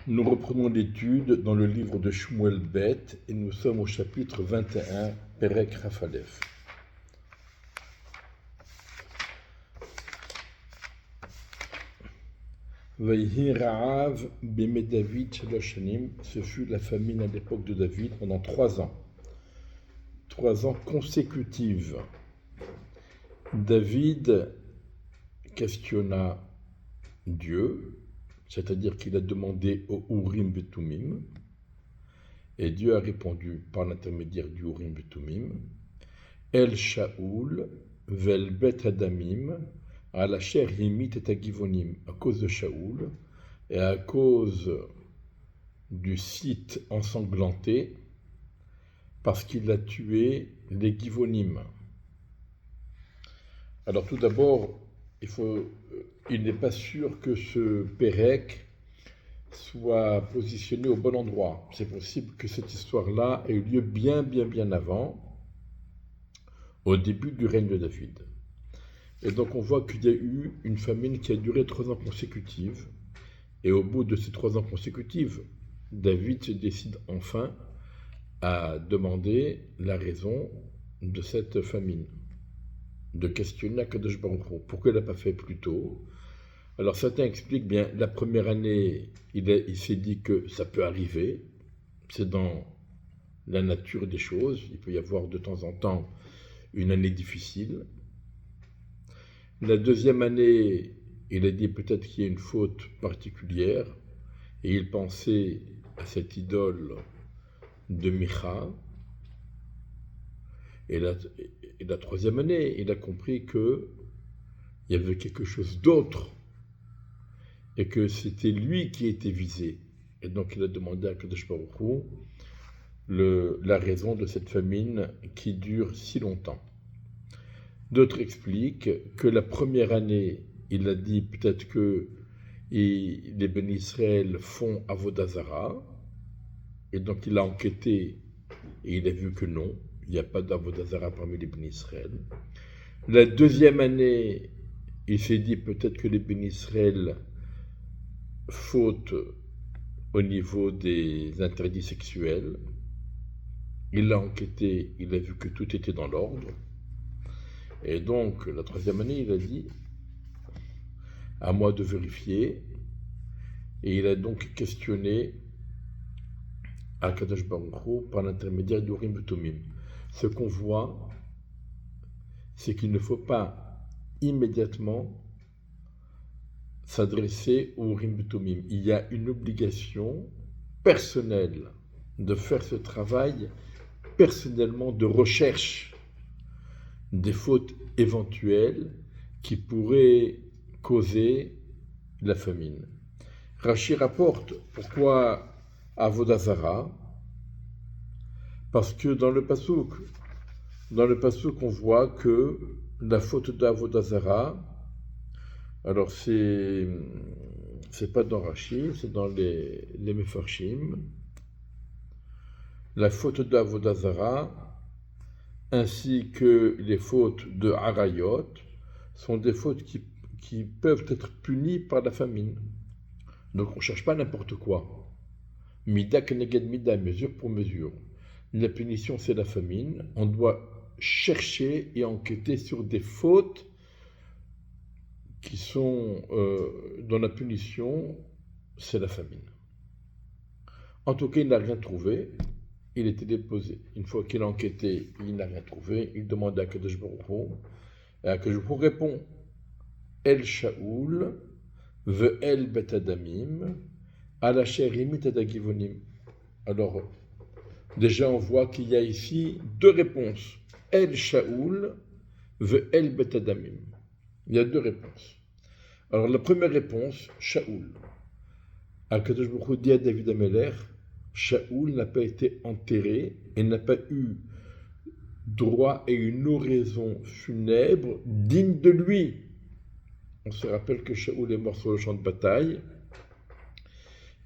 Nous reprenons l'étude dans le livre de Shmuel Bet et nous sommes au chapitre 21, Perek Rafalef. Vayhi Ra'av b'Yemei David shalosh shanim, ce fut la famine à l'époque de David pendant 3 ans. 3 ans consécutives. David questionna Dieu, c'est-à-dire qu'il a demandé au Urim Betumim, et Dieu a répondu par l'intermédiaire du Urim Betumim, El Shaoul vel Bet Adamim, à la chair Yimit et Agivonim, à cause de Shaoul, et à cause du site ensanglanté, parce qu'il a tué les Givonim. Alors tout d'abord, il n'est pas sûr que ce Pérec soit positionné au bon endroit. C'est possible que cette histoire-là ait eu lieu bien avant, au début du règne de David. Et donc on voit qu'il y a eu une famine qui a duré 3 ans consécutifs. Et au bout de ces 3 ans consécutifs, David se décide enfin à demander la raison de cette famine, de questionner Akadosh Baruch Hu. Pourquoi il n'a pas fait plus tôt? Alors certains expliquent bien, la première année, il s'est dit que ça peut arriver, c'est dans la nature des choses, il peut y avoir de temps en temps une année difficile. La deuxième année, il a dit peut-être qu'il y a une faute particulière, et il pensait à cette idole de Micha. Et la troisième année, il a compris qu'il y avait quelque chose d'autre, et que c'était lui qui était visé. Et donc il a demandé à Kadosh Baruch Hu la raison de cette famine qui dure si longtemps. D'autres expliquent que la première année, il a dit peut-être que les Béni Israël font Avodah Zara, et donc il a enquêté et il a vu que non, il n'y a pas d'Avodah Zara parmi les Béni Israël. La deuxième année, il s'est dit peut-être que les Béni Israël fautent au niveau des interdits sexuels. Il a enquêté, il a vu que tout était dans l'ordre. Et donc, la troisième année, il a dit, à moi de vérifier. Et il a donc questionné Akadosh Baruch Hu par l'intermédiaire d'Urim Betumim. Ce qu'on voit, c'est qu'il ne faut pas immédiatement s'adresser au Urim Betumim. Il y a une obligation personnelle de faire ce travail personnellement de recherche des fautes éventuelles qui pourraient causer la famine. Rashi rapporte pourquoi Avodah Zara, parce que dans le passouk on voit que la faute d'Avodah Zara, alors c'est pas dans Rashi, c'est dans les Mefarshim, la faute d'Avodah Zara ainsi que les fautes de Harayot sont des fautes qui peuvent être punies par la famine. Donc on ne cherche pas n'importe quoi. Mida keneged mida, mesure pour mesure. La punition, c'est la famine. On doit chercher et enquêter sur des fautes qui sont dans la punition, c'est la famine. En tout cas, il n'a rien trouvé. Il était déposé. Une fois qu'il a enquêté, il n'a rien trouvé. Il demande à Kadosh Baruch Hu. Et Kadosh Baruch Hu répond El Shaoul ve'el Bet Adamim ala sherimit adagivonim. Alors, déjà, on voit qu'il y a ici 2 réponses. El Shaoul ve'el Bet Adamim. Il y a 2 réponses. Alors, la première réponse, Shaoul. Kadosh Baruch Hu dit à David Améler, Shaoul n'a pas été enterré et n'a pas eu droit à une oraison funèbre digne de lui. On se rappelle que Shaoul est mort sur le champ de bataille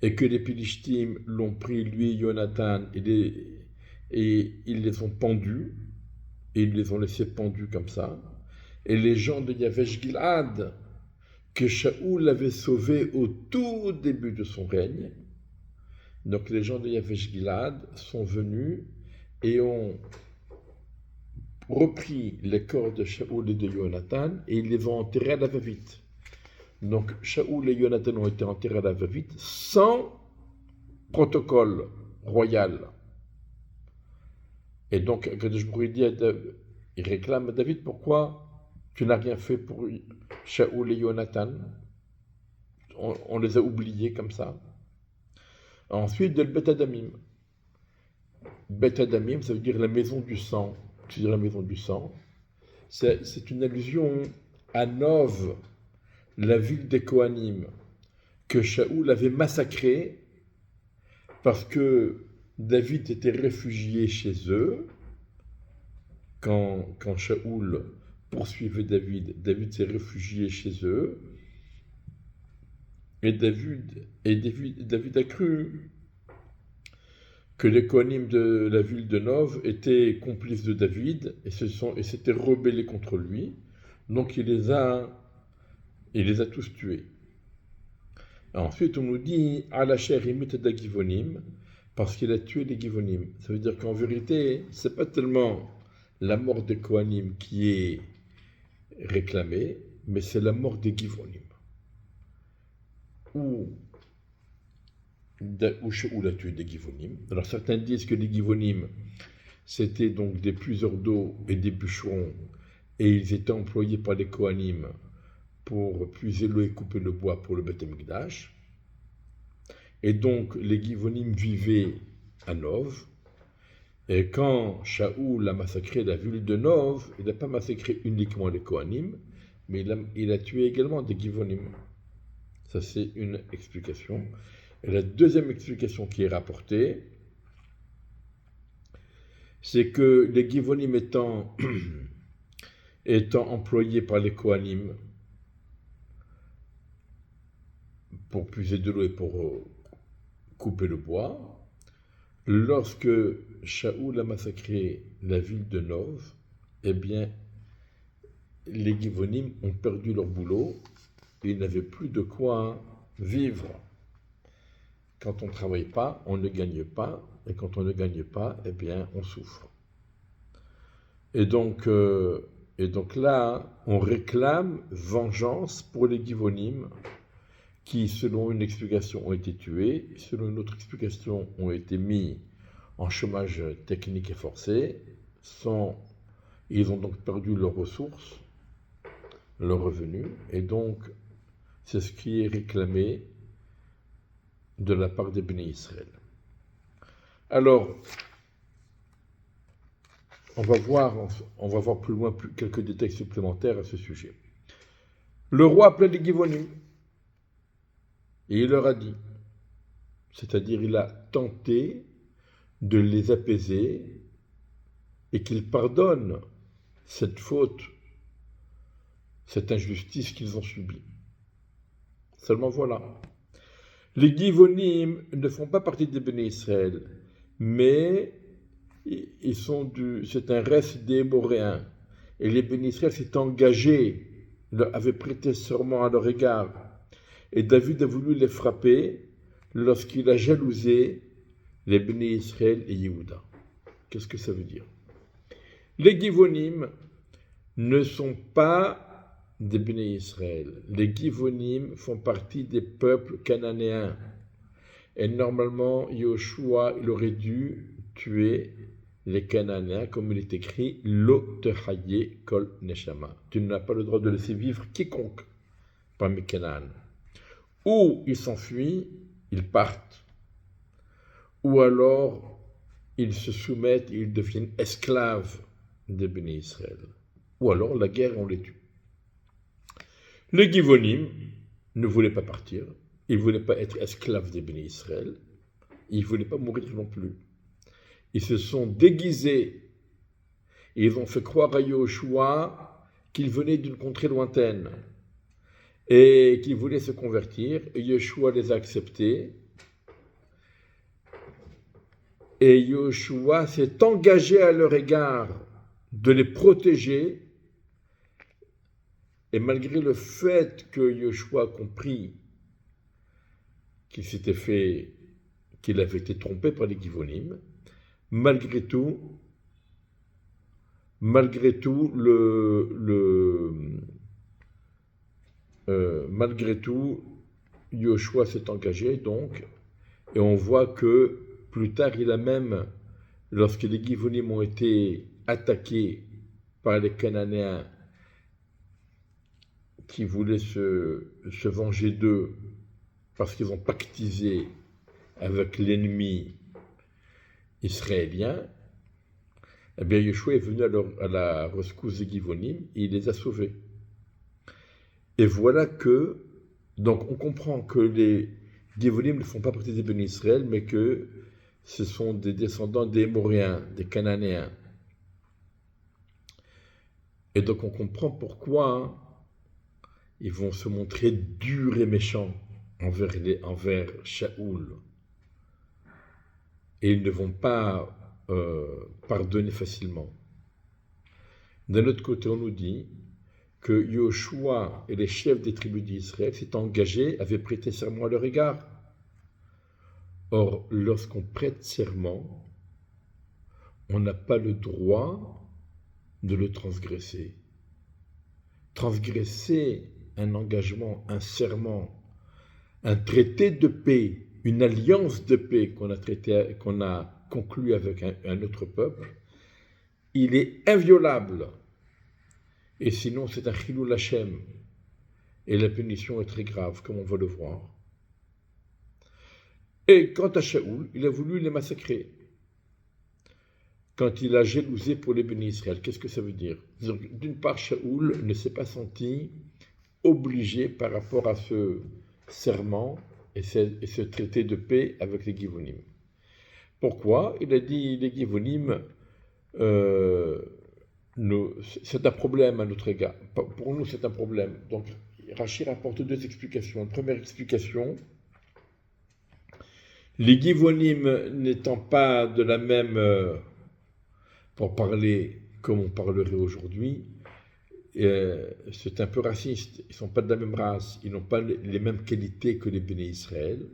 et que les Pilishtim l'ont pris, lui et Jonathan, et ils les ont pendus, et ils les ont laissés pendus comme ça. Et les gens de Yavesh Gilad, que Shaoul avait sauvé au tout début de son règne, Donc les gens de Yavesh Gilad sont venus et ont repris les corps de Shaoul et de Jonathan et ils les ont enterrés à la va-vite. Donc Shaoul et Jonathan ont été enterrés à la va-vite sans protocole royal. Et donc Akadosh Baruch dit il réclame à David, pourquoi tu n'as rien fait pour Shaoul et Jonathan? On les a oubliés comme ça. Ensuite, de Bet Adamim. Bet Adamim, ça veut dire la maison du sang. C'est-à-dire la maison du sang. C'est une allusion à Nov, la ville des Kohanim, que Shaoul avait massacrée parce que David était réfugié chez eux. Quand Shaoul poursuivait David s'est réfugié chez eux. Et David a cru que les Kohanim de la ville de Nov étaient complices de David et s'étaient rebellés contre lui. Donc il les a tous tués. Ensuite, on nous dit Alacher imit da Givonim, parce qu'il a tué les Givonim. Ça veut dire qu'en vérité, c'est pas tellement la mort des Kohanim qui est réclamée, mais c'est la mort des Givonim. Où Shaoul a tué des Givonim. Alors certains disent que les Givonim, c'était donc des puiseurs d'eau et des bûcherons, et ils étaient employés par les Kohanim pour puiser l'eau et couper le bois pour le Beth Amikdash. Et donc les Givonim vivaient à Nov. Et quand Shaoul a massacré la ville de Nov, il n'a pas massacré uniquement les Kohanim, mais il a tué également des Givonim. Ça, c'est une explication. Et la deuxième explication qui est rapportée, c'est que les Givonim étant employés par les Kohanim pour puiser de l'eau et pour couper le bois, lorsque Shaoul a massacré la ville de Nov, eh bien, les Givonim ont perdu leur boulot et ils n'avaient plus de quoi vivre. Quand on ne travaille pas, on ne gagne pas, et quand on ne gagne pas, eh bien, on souffre. Et donc là, on réclame vengeance pour les Givonim qui, selon une explication, ont été tués, selon une autre explication, ont été mis en chômage technique et forcé. Ils ont donc perdu leurs ressources, leurs revenus, et donc c'est ce qui est réclamé de la part des Béné Israël. Alors, on va voir plus loin quelques détails supplémentaires à ce sujet. Le roi appelait les Givonim et il leur a dit, c'est-à-dire il a tenté de les apaiser et qu'ils pardonnent cette faute, cette injustice qu'ils ont subie. Seulement voilà. Les Givonim ne font pas partie des Béné Israël, mais c'est un reste des Moréens. Et les Béné Israël s'étaient engagés, avaient prêté serment à leur égard. Et David a voulu les frapper lorsqu'il a jalousé les Béné Israël et Yehuda. Qu'est-ce que ça veut dire? Les Givonim ne sont pas des Béné Israël. Les Givonim font partie des peuples cananéens. Et normalement, Yoshua, il aurait dû tuer les Cananéens, comme il est écrit, Lo tehaye kol neshama. Tu n'as pas le droit de laisser vivre quiconque parmi Canaan. Ou ils s'enfuient, ils partent. Ou alors, ils se soumettent, ils deviennent esclaves des Béné Israël. Ou alors, la guerre, on les tue. Les Givonim ne voulaient pas partir, ils ne voulaient pas être esclaves des Béné Israël, ils ne voulaient pas mourir non plus. Ils se sont déguisés et ils ont fait croire à Yoshua qu'ils venaient d'une contrée lointaine et qu'ils voulaient se convertir, et Yoshua les a acceptés. Et Yoshua s'est engagé à leur égard de les protéger. Et malgré le fait que Yoshua a compris qu'il s'était fait qu'il avait été trompé par les Givonim. Malgré tout, malgré tout, malgré tout, Yoshua s'est engagé donc, et on voit que plus tard, il a même, lorsque les Givonim ont été attaqués par les Cananéens qui voulaient se venger d'eux parce qu'ils ont pactisé avec l'ennemi israélien, eh bien Yeshua est venu à la rescousse des Givonim et il les a sauvés. Et voilà que, donc on comprend que les Givonim ne font pas partie des bénis Israël, mais que ce sont des descendants des Émoréens, des Cananéens. Et donc on comprend pourquoi ils vont se montrer durs et méchants envers Shaoul. Et ils ne vont pas pardonner facilement. D'un autre côté, on nous dit que Yoshua et les chefs des tribus d'Israël s'étaient engagés, avaient prêté serment à leur égard. Or, lorsqu'on prête serment, on n'a pas le droit de le transgresser. Transgresser un engagement, un serment, un traité de paix, une alliance de paix qu'on a conclu avec un autre peuple, il est inviolable. Et sinon, c'est un chilul Hashem. Et la punition est très grave, comme on va le voir. Et quant à Shaoul, il a voulu les massacrer. Quand il a jalousé pour les bénis Israël, qu'est-ce que ça veut dire? D'une part, Shaoul ne s'est pas senti obligé par rapport à ce serment et ce traité de paix avec les Givonim. Pourquoi? Il a dit, les Givonim, c'est un problème à notre égard. Pour nous, c'est un problème. Donc, Rashi rapporte deux explications. La première explication, les Givonim n'étant pas de la même, pour parler comme on parlerait aujourd'hui, c'est un peu raciste. Ils ne sont pas de la même race, ils n'ont pas les mêmes qualités que les bénis Israël.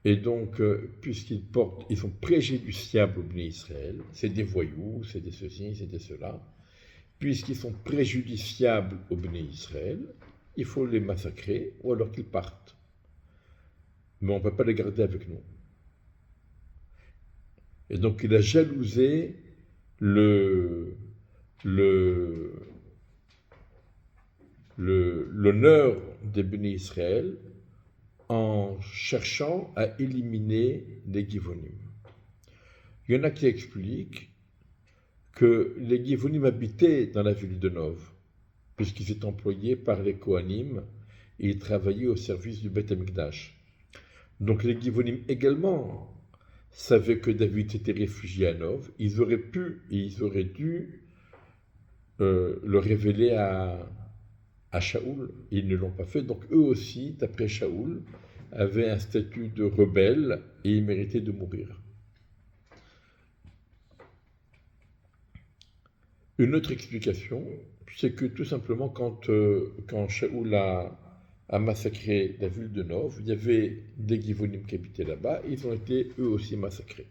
Et donc, ils sont préjudiciables aux bénis Israël, c'est des voyous, c'est des ceci, c'est des cela. Puisqu'ils sont préjudiciables aux bénis Israël, il faut les massacrer ou alors qu'ils partent. Mais on ne peut pas les garder avec nous. Et donc, il a jalousé l'honneur des bénis Israël en cherchant à éliminer les Givonim. Il y en a qui expliquent que les Givonim habitaient dans la ville de Nov, puisqu'ils étaient employés par les Kohanim et ils travaillaient au service du Beth Amikdash. Donc les Givonim également savaient que David s'était réfugié à Nov. Ils auraient pu et ils auraient dû le révéler à Shaoul. Ils ne l'ont pas fait. Donc eux aussi, d'après Shaoul, avaient un statut de rebelle et ils méritaient de mourir. Une autre explication, c'est que tout simplement quand Shaoul a massacré la ville de Nov, il y avait des Givonim qui habitaient là-bas, et ils ont été eux aussi massacrés.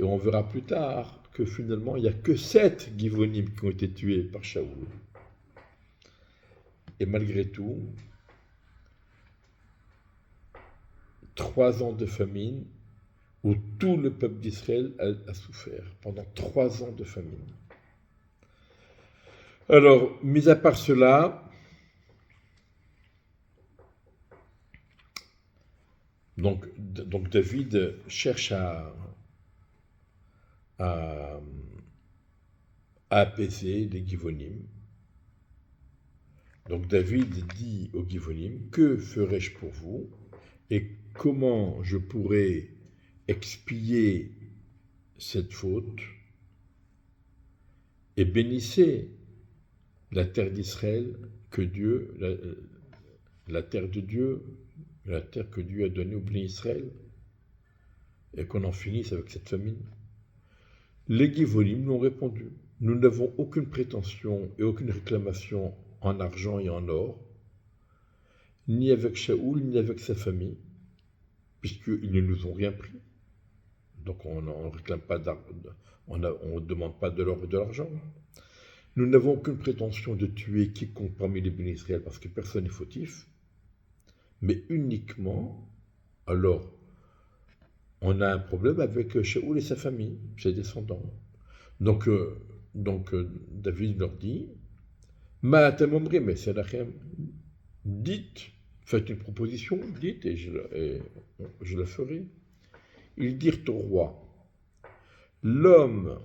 Et on verra plus tard que finalement, il n'y a que 7 Givonim qui ont été tués par Shaoul. Et malgré tout, 3 ans de famine où tout le peuple d'Israël a souffert, pendant 3 ans de famine. Alors, mis à part cela, donc David cherche à apaiser les Givonim. Donc David dit aux Givonim, que ferai-je pour vous et comment je pourrais expier cette faute? Et bénissez la terre d'Israël que Dieu, la terre de Dieu, la terre que Dieu a donnée au béni Israël, et qu'on en finisse avec cette famine. Les Givonim lui ont répondu, nous n'avons aucune prétention et aucune réclamation en argent et en or, ni avec Shaoul, ni avec sa famille, puisqu'ils ne nous ont rien pris. Donc on ne réclame pas on ne demande pas de l'or et de l'argent. Nous n'avons aucune prétention de tuer quiconque parmi les bénis Israël parce que personne n'est fautif, mais uniquement, alors, on a un problème avec Shaoul et sa famille, ses descendants. Donc, David leur dit, Ma'atem omri, mais c'est lachem, dites, faites une proposition, dites, et je la ferai. Ils dirent au roi, l'homme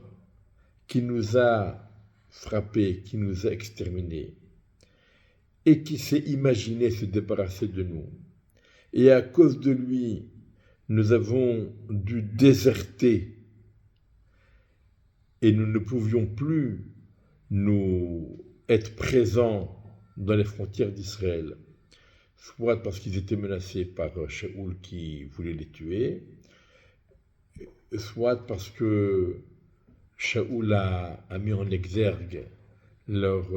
qui nous a frappés, qui nous a exterminés, et qui s'est imaginé se débarrasser de nous, et à cause de lui, nous avons dû déserter, et nous ne pouvions plus nous être présents dans les frontières d'Israël, soit parce qu'ils étaient menacés par Shaoul qui voulait les tuer, soit parce que Shaoul a mis en exergue leur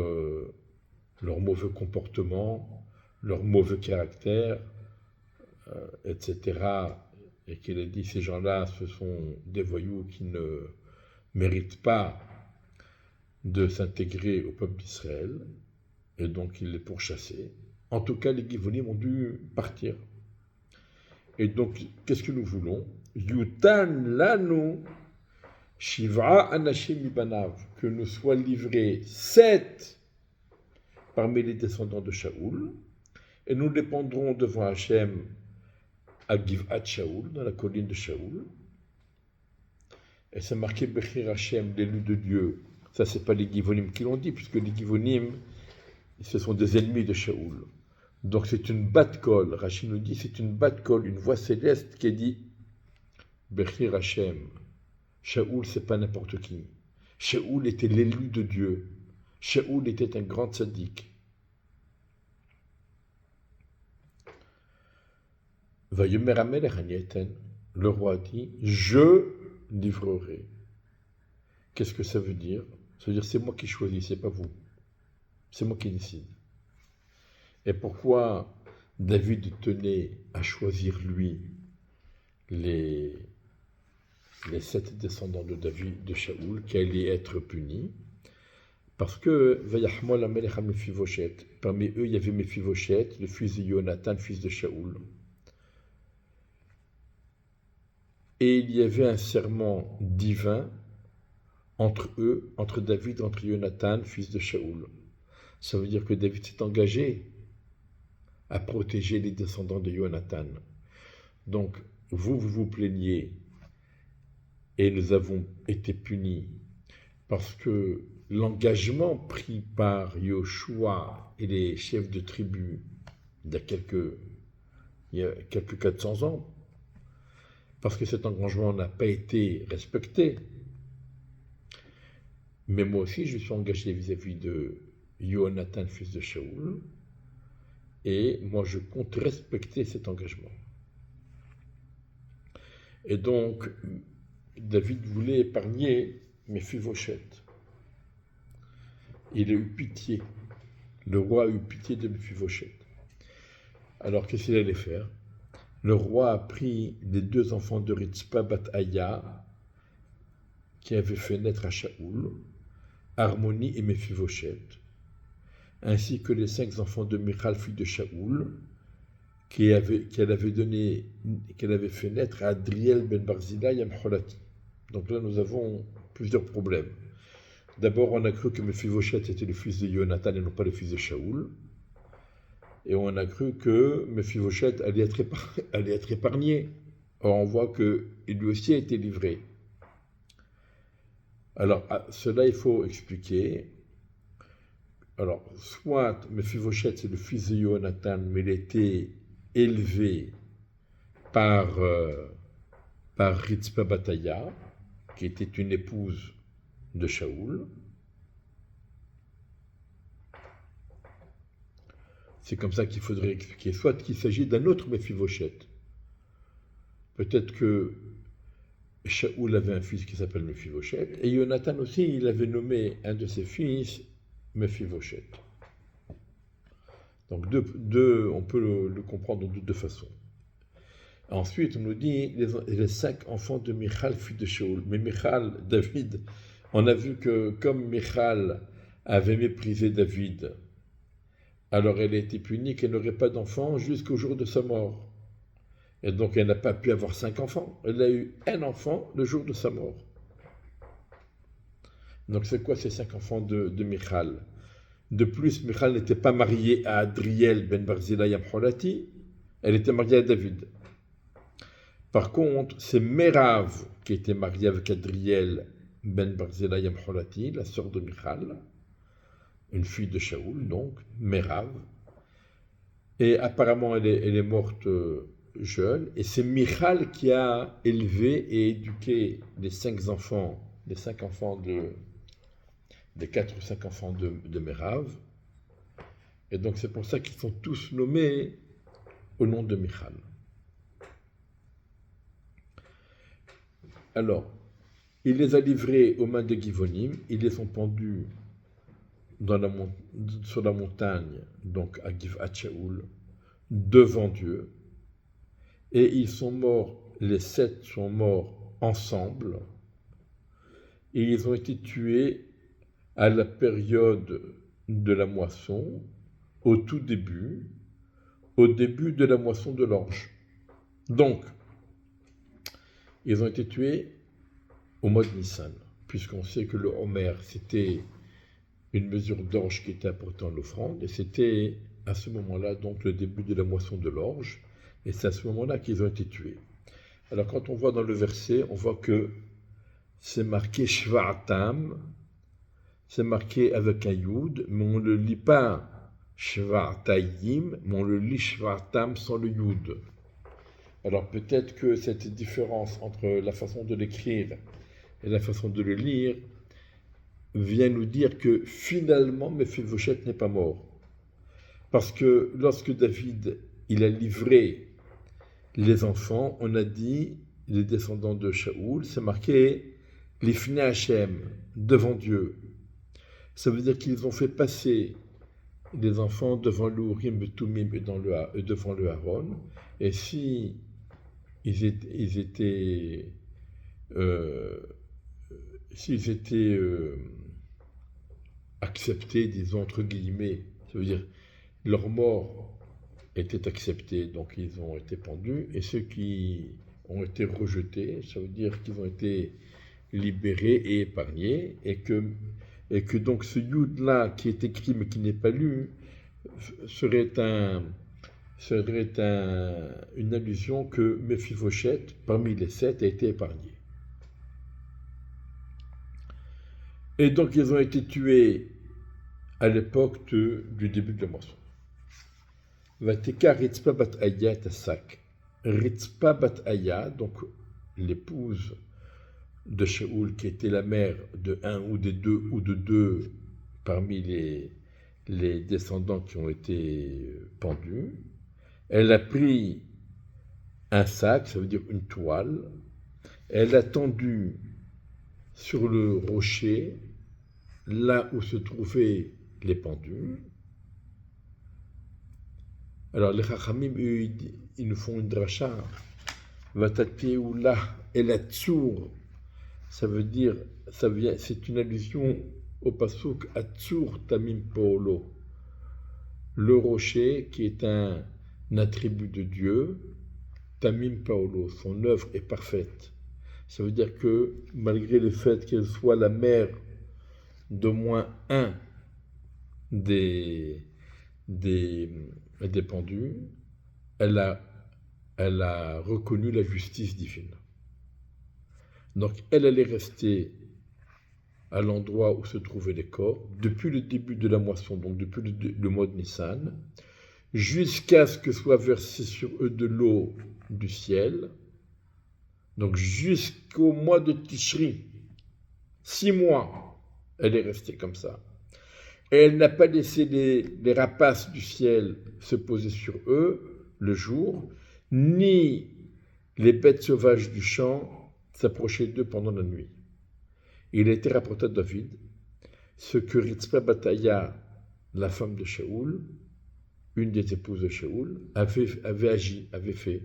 mauvais comportement, leur mauvais caractère, etc. Et qu'il a dit ces gens-là, ce sont des voyous qui ne méritent pas de s'intégrer au peuple d'Israël, et donc il les pourchassait. En tout cas, les Givonim ont dû partir. Et donc, qu'est-ce que nous voulons? Yutan lanu shiv'a anashim mibanav, que nous soient livrés 7 parmi les descendants de Shaoul, et nous dépendrons devant Hachem à Giv'at Shaoul, dans la colline de Shaoul. Et c'est marqué Bechir Hachem, l'élu de Dieu. Ça, c'est pas les Givonim qui l'ont dit, puisque les Givonim, ce sont des ennemis de Shaoul. Donc c'est une bat-kol, Rachid nous dit, c'est une bat-kol, une voix céleste qui dit Bechir Hachem. Shaoul, c'est pas n'importe qui. Shaoul était l'élu de Dieu. Shaoul était un grand tzaddik. Vayomer Amelech Hanieten, le roi dit, je livrerai. Qu'est-ce que ça veut dire? Ça veut dire c'est moi qui choisis, c'est pas vous. C'est moi qui décide. Et pourquoi David tenait à choisir lui les 7 descendants de David, de Shaoul, qui allaient être punis? Parce que Vayahmol Amelech Mephibosheth, parmi eux il y avait Mephibosheth, le fils de Jonathan, fils de Shaoul. Et il y avait un serment divin entre eux, entre David, entre Jonathan, fils de Shaoul. Ça veut dire que David s'est engagé à protéger les descendants de Jonathan. Donc, vous plaignez, et nous avons été punis, parce que l'engagement pris par Yoshua et les chefs de tribu il y a quelques 400 ans, parce que cet engagement n'a pas été respecté. Mais moi aussi, je suis engagé vis-à-vis de Jonathan, fils de Shaoul, et moi je compte respecter cet engagement. Et donc, David voulait épargner Mephibosheth. Il a eu pitié. Le roi a eu pitié de Mephibosheth. Alors, qu'est-ce qu'il allait faire? Le roi a pris les 2 enfants de Ritzpa bat Aya, qui avaient fait naître à Shaoul, Harmonie et Mephibosheth, ainsi que les 5 enfants de Michal, fille de Shaoul, qu'elle avait fait naître à Adriel ben Barzilai et Mcholati. Donc là, nous avons plusieurs problèmes. D'abord, on a cru que Mephibosheth était le fils de Jonathan et non pas le fils de Shaoul. Et on a cru que Mephibosheth allait être épargné. Or, on voit que lui aussi a été livré. Alors, cela, il faut expliquer. Alors, soit Mephibosheth, c'est le fils de Jonathan, mais il a été élevé par Ritzpa Bataya, qui était une épouse de Shaoul. C'est comme ça qu'il faudrait expliquer. Soit qu'il s'agit d'un autre Mephibosheth. Peut-être que Shaoul avait un fils qui s'appelle Mephibosheth, et Jonathan aussi, il avait nommé un de ses fils Mephibosheth. Donc on peut le comprendre de 2 façons. Ensuite, on nous dit les 5 enfants de Michal, fille de Shaoul. Mais Michal, David, on a vu que comme Michal avait méprisé David, alors elle a été punie qu'elle n'aurait pas d'enfants jusqu'au jour de sa mort. Et donc elle n'a pas pu avoir 5 enfants. Elle a eu un enfant le jour de sa mort. Donc c'est quoi ces 5 enfants de Michal? De plus, Michal n'était pas mariée à Adriel ben Barzilai Amholati, elle était mariée à David. Par contre, c'est Merav qui était mariée avec Adriel ben Barzilai Amholati, la sœur de Michal, une fille de Shaoul, donc Merav. Et apparemment, elle est morte jeune. Et c'est Michal qui a élevé et éduqué les 5 enfants, les 4 ou 5 enfants de Merav. Et donc c'est pour ça qu'ils sont tous nommés au nom de Michal. Alors, il les a livrés aux mains de Givonim, ils les ont pendus sur la montagne, donc à Givat Shaoul, devant Dieu. Et ils sont morts, les 7 sont morts ensemble, et ils ont été tués à la période de la moisson, au tout début, au début de la moisson de l'orge. Donc, ils ont été tués au mois de Nissan, puisqu'on sait que le Homer, c'était une mesure d'orge qui était apportée en offrande, et c'était à ce moment-là, donc le début de la moisson de l'orge, et c'est à ce moment-là qu'ils ont été tués. Alors quand on voit dans le verset, on voit que c'est marqué Shva'atam, c'est marqué avec un Yud, mais on ne le lit pas Shva'atayim, mais on le lit Shva'atam sans le Yud. Alors peut-être que cette différence entre la façon de l'écrire et la façon de le lire vient nous dire que finalement Mephibosheth n'est pas mort. Parce que lorsque David il a livré les enfants, on a dit, les descendants de Shaoul, c'est marqué Lifnei Hashem, devant Dieu. Ça veut dire qu'ils ont fait passer les enfants devant le Urim et Tumim et devant le Aaron. Et si ils étaient acceptés, disons entre guillemets, ça veut dire leur mort était acceptée, donc ils ont été pendus, et ceux qui ont été rejetés, ça veut dire qu'ils ont été libérés et épargnés, et que donc ce Yud-là qui est écrit mais qui n'est pas lu serait une allusion que Mephibosheth, parmi les 7, a été épargné. Et donc ils ont été tués à l'époque du début de la moisson. Vatika Ritzpa bat Aya Tasak. Ritzpa bat Aya, donc l'épouse de Shaoul, qui était la mère de un ou de deux parmi les descendants qui ont été pendus, elle a pris un sac, ça veut dire une toile, elle a tendu sur le rocher, là où se trouvaient les pendus. Alors les Chachamim, ils nous font une dracha. Vatatiéoula el Atzur, ça veut dire, c'est une allusion au pasuk Atzur Tamim Paolo, le rocher qui est un attribut de Dieu, Tamim Paolo, son œuvre est parfaite. Ça veut dire que malgré le fait qu'elle soit la mère d'au moins un des pendus, elle a reconnu la justice divine. Donc elle allait rester à l'endroit où se trouvaient les corps depuis le début de la moisson, donc depuis le mois de Nissan, jusqu'à ce que soit versé sur eux de l'eau du ciel, donc jusqu'au mois de Tishri, 6 mois, elle est restée comme ça. Et elle n'a pas laissé les rapaces du ciel se poser sur eux le jour, ni les bêtes sauvages du champ s'approcher d'eux pendant la nuit. Il a été rapporté à David ce que Ritzpa Bataya, la femme de Shaoul, une des épouses de Shaoul, avait fait.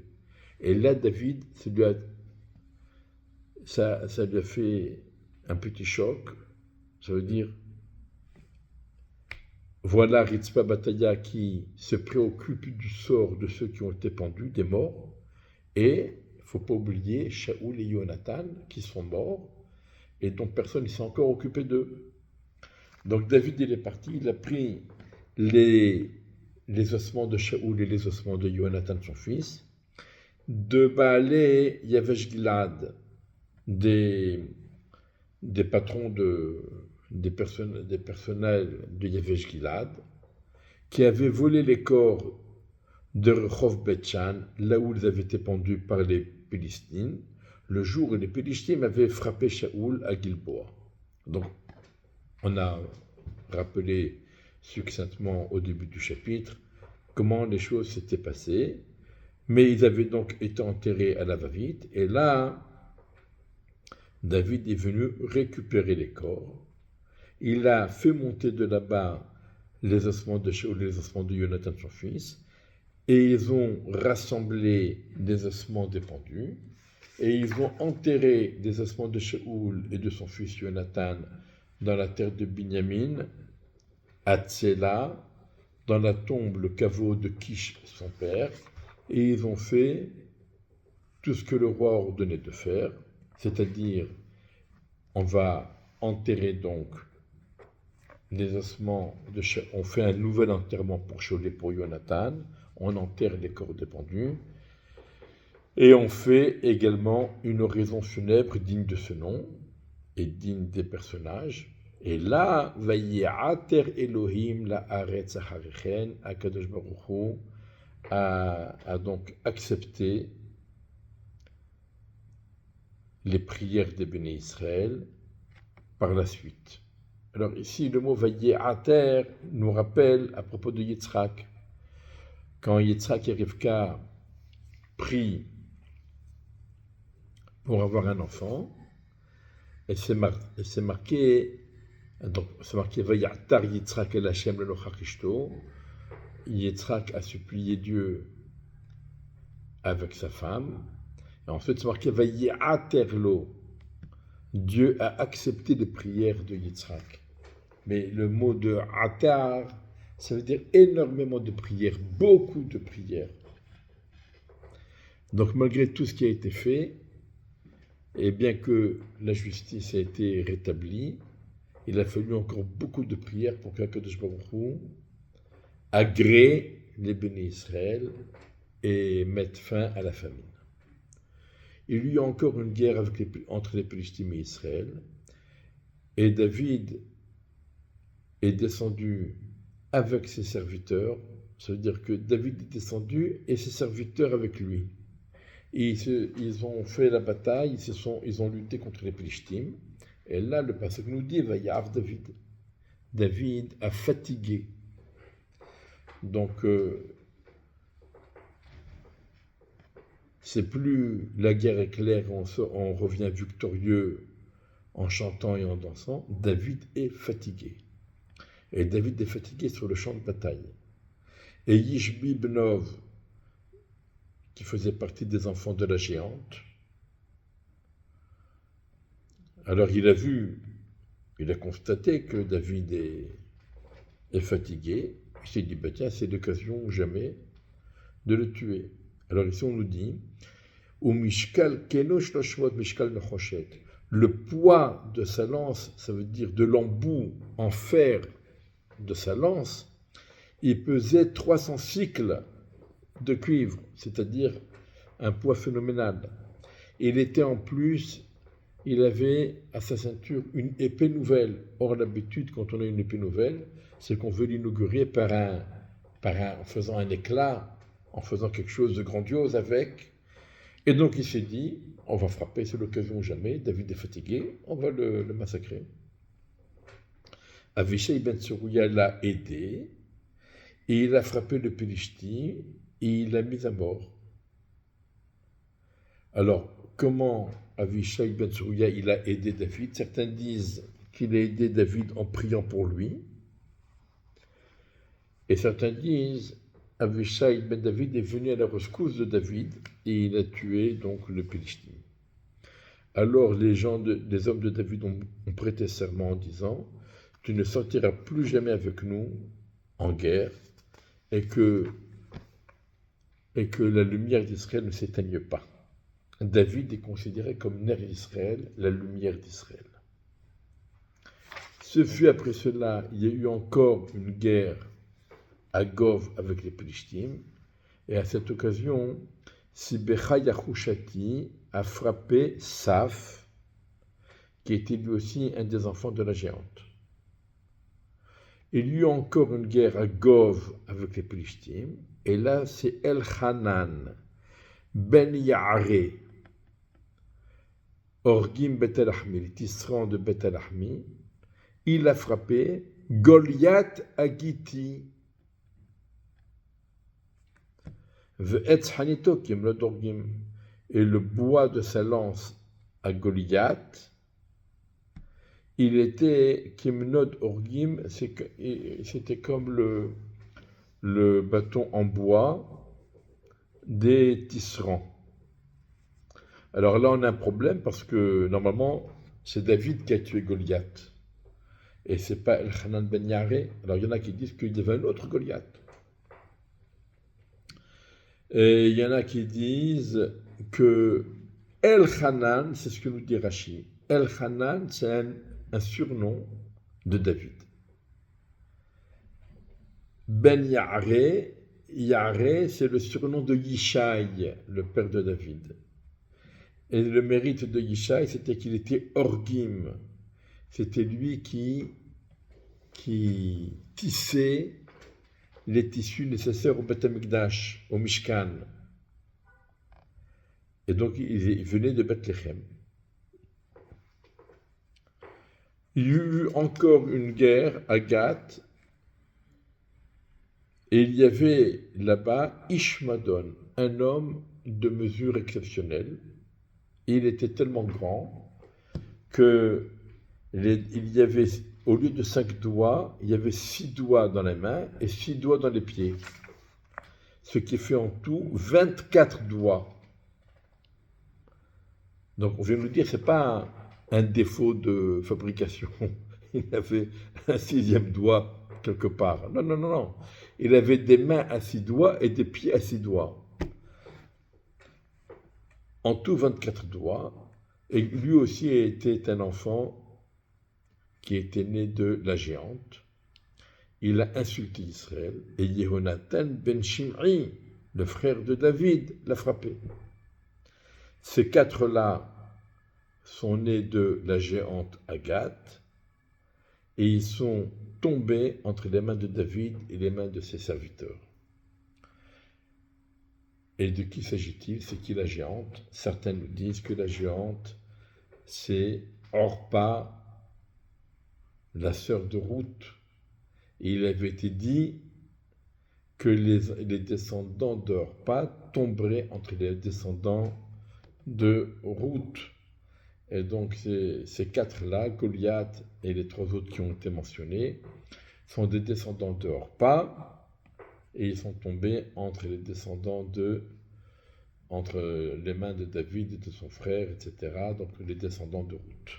Et là, David, ça lui a fait un petit choc. Ça veut dire, voilà Ritzpa Bataya qui se préoccupe du sort de ceux qui ont été pendus, des morts. Et il ne faut pas oublier Shaoul et Jonathan qui sont morts et dont personne ne s'est encore occupé d'eux. Donc David, il est parti, il a pris les ossements de Shaoul et les ossements de Jonathan, son fils, de Baalé Yavesh Gilad, des patrons des personnels de Yavesh Gilad, qui avaient volé les corps de Rehov Betchan, là où ils avaient été pendus par les Philistines, le jour où les Philistines avaient frappé Shaoul à Gilboa. Donc, on a rappelé succinctement au début du chapitre comment les choses s'étaient passées, mais ils avaient donc été enterrés à la va-vite, et là, David est venu récupérer les corps. Il a fait monter de là-bas les ossements de Shaoul et les ossements de Jonathan, son fils, et ils ont rassemblé des ossements des pendus, et ils ont enterré des ossements de Shaoul et de son fils Jonathan dans la terre de Binyamin, à Tsela, dans la tombe, le caveau de Kish, son père, et ils ont fait tout ce que le roi a ordonné de faire, c'est-à-dire, on va enterrer donc les ossements de Shaoul, on fait un nouvel enterrement pour Shaoul et pour Jonathan, on enterre les corps des pendus, et on fait également une oraison funèbre digne de ce nom et digne des personnages. Et là, Vayi'ater Elohim la Haaretz Acharechen, Akadosh Baruch Hu a donc accepté les prières des béné Israël par la suite. Alors ici, le mot Vayi'ater nous rappelle à propos de Yitzhak. Quand Yitzhak et Rivka prient pour avoir un enfant, et c'est marqué, donc c'est marqué Vayatar Yitzhak el Hashem lelochachishto. Yitzhak a supplié Dieu avec sa femme, et ensuite c'est marqué Vayaterlo. Dieu a accepté les prières de Yitzhak. Mais le mot de Atar, ça veut dire énormément de prières, beaucoup de prières. Donc malgré tout ce qui a été fait, et bien que la justice a été rétablie, il a fallu encore beaucoup de prières pour qu'Akadosh Baruch Hu agrée les béné Israël et mette fin à la famine. Il y a eu encore une guerre entre les Philistines et Israël, et David est descendu avec ses serviteurs, ça veut dire que David est descendu et ses serviteurs avec lui. Et ils ont fait la bataille, ils ont lutté contre les Philistines. Et là, le passage nous dit, Vayav David. David a fatigué. Donc, c'est plus la guerre éclair, on revient victorieux en chantant et en dansant. David est fatigué. Et David est fatigué sur le champ de bataille. Et Yishbi Bnov, qui faisait partie des enfants de la géante, alors il a constaté que David est fatigué. Il s'est dit, bah tiens, c'est l'occasion ou jamais de le tuer. Alors ici on nous dit, Mishkal Kenosh Loshmot Mishkal Nechoshet. Le poids de sa lance, ça veut dire de l'embout en fer de sa lance, il pesait 300 cycles de cuivre, c'est-à-dire un poids phénoménal. Il était en plus, il avait à sa ceinture une épée nouvelle. Or, l'habitude, quand on a une épée nouvelle, c'est qu'on veut l'inaugurer en faisant un éclat, en faisant quelque chose de grandiose avec. Et donc, il s'est dit, on va frapper, c'est l'occasion ou jamais, David est fatigué, on va le massacrer. Avishai ben Tserouya l'a aidé, et il a frappé le Philistine, et il l'a mis à mort. Alors, comment Avishai ben Tserouya il a aidé David? Certains disent qu'il a aidé David en priant pour lui, et certains disent Avishai ben David est venu à la rescousse de David et il a tué donc le Philistin. Alors les hommes de David ont prêté serment en disant: tu ne sortiras plus jamais avec nous en guerre et que la lumière d'Israël ne s'éteigne pas. David est considéré comme Ner d'Israël, la lumière d'Israël. Ce fut après cela, il y a eu encore une guerre à Gov avec les Philistins, et à cette occasion, Sibecha Yahushati a frappé Saf, qui était lui aussi un des enfants de la géante. Il y eut encore une guerre à Gov avec les Philistins, et là c'est Elchanan ben Yaare, Orgim Betelahmi, le tisserand de Betelahmi. Il a frappé Goliath Agiti, Ve'etz Hanito Kimlod Orgim, et le bois de sa lance à Goliath, il était Kimnod Orgim, c'était comme le bâton en bois des tisserands. Alors là, on a un problème parce que normalement, c'est David qui a tué Goliath. Et c'est pas Elchanan ben Yaare. Alors il y en a qui disent qu'il y avait un autre Goliath. Et il y en a qui disent que Elchanan, c'est ce que nous dit Rashi. Elchanan, c'est un surnom de David. Ben Yaare, Yaare, c'est le surnom de Yishai, le père de David. Et le mérite de Yishai, c'était qu'il était Orgim. C'était lui qui tissait les tissus nécessaires au Beth Amikdash, au Mishkan. Et donc, il venait de Bethléem. Il y eut encore une guerre à Gath, et il y avait là-bas Ishmadon, un homme de mesure exceptionnelle. Il était tellement grand que il y avait, au lieu de 5 doigts, il y avait 6 doigts dans les mains et 6 doigts dans les pieds. Ce qui fait en tout 24 doigts. Donc on vient nous dire que ce n'est pas un défaut de fabrication. Il avait un 6e doigt quelque part. Non, non, non, non. Il avait des mains à 6 doigts et des pieds à 6 doigts. En tout 24 doigts. Et lui aussi était un enfant qui était né de la géante. Il a insulté Israël et Yehonatan ben Shim'i, le frère de David, l'a frappé. Ces 4-là sont nés de la géante Agathe et ils sont tombés entre les mains de David et les mains de ses serviteurs. Et de qui s'agit-il? C'est qui la géante? Certains nous disent que la géante, c'est Orpa, la sœur de Ruth. Et il avait été dit que les descendants d'Orpa tomberaient entre les descendants de Ruth. Et donc ces 4-là, Goliath et les 3 autres qui ont été mentionnés, sont des descendants de Orpa, et ils sont tombés entre les mains de David et de son frère, etc., donc les descendants de Ruth.